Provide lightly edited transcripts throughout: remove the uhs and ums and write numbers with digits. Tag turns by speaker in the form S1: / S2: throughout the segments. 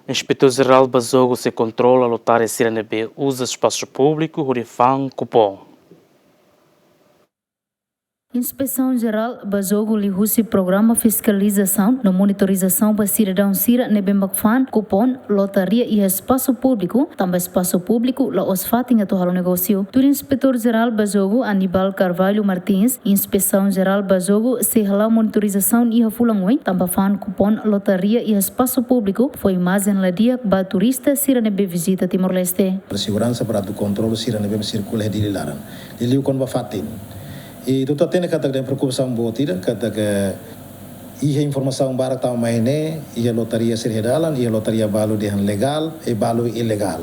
S1: Inspetor-Geral Bazogo se controla lotar CNB usa espaço público, Rurifan, cupom.
S2: Inspeção-Geral Bazogo lihusi programa fiscalização na monitorização para cidadão Sira Nebembakfan, cupom, lotaria e espaço público, também espaço público la osfating atau halo negócio. Tur Inspetor-Geral Bazogo Anibal Carvalho Martins, Inspeção-Geral Bazogo se hala monitorização e hafulangoi, também fan cupom, lotaria e espaço público, foi mais em ladia ba turista Sira Nebe visita Timor-Leste.
S3: Segurança para o controle Sira Nebe circula de lilaran. Liliu kon bafatin. E tu tene kata que preocupação boa tira kata que ia informação barak tahu mainnya ia lotaria serhedalan ia lotaria balu dia legal e balu ilegal.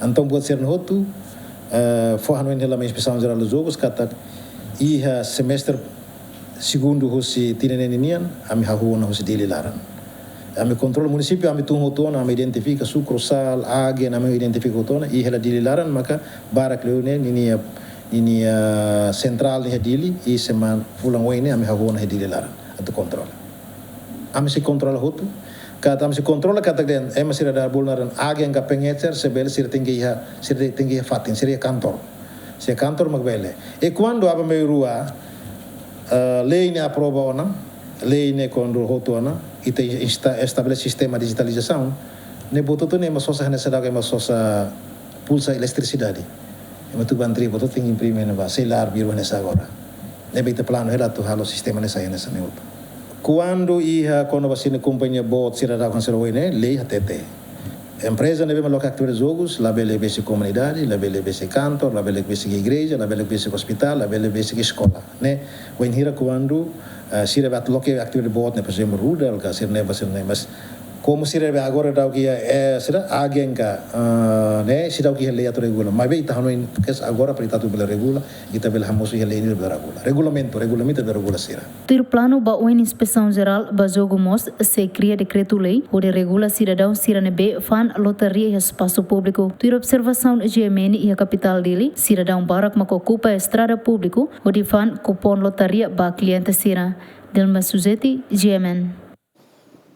S3: Então buat ser notu forran when hela inspeção geral dos jogos kata ia semestre segundo husi tinenenian ami hahuana husi dililaran. Ami controle município ami tungo tona ami identifica sucursal age ami identifica tona ia hela dililaran maka barak leone ini central ni hadili e seman fulang wene ami hawona hadili laran atau kontrol ami se kontrol hotu kata ami se kontrol kata den ema sira dar bulnaran agen ka pengecer sebel sir tinggi fatin sir kantor magbele e quando aba me rua lei ne aprova ona lei ne kondo hotu ona ite estabelece sistema digitalização ne bototo ne masosa hana sadaka masosa pulsa eletricidade tu bantri boto tinggi imprime na ba selar biru nessa agora nebe te plano hela tu halo sistema nessa nessa neut quando ia quando você na companhia bot sira da conservoine lei hatete empresa nebe maloca atividades jogos la bele bese comunidade la bele bese cantor la bele bese igreja la bele bese hospital la bele bese escola né when hira quando sira bat loke atividade bot ne por exemplo rural ka sir ne mas como se rebe agora dau que será alguém que né se dau que lei atu regula mas bem tá no que agora para tu bela regula e tá bela hamoso e lei bela regula regulamento bela regula será
S2: Ter plano ba o inspeção geral Bazogo mos se cria decreto lei onde regula cidadão Siranebe fan lotaria e espaço público ter observação GMN e a capital dele cidadão barak makokupa estrada público onde fan cupom lotaria ba cliente Sira Delma Suzeti GMN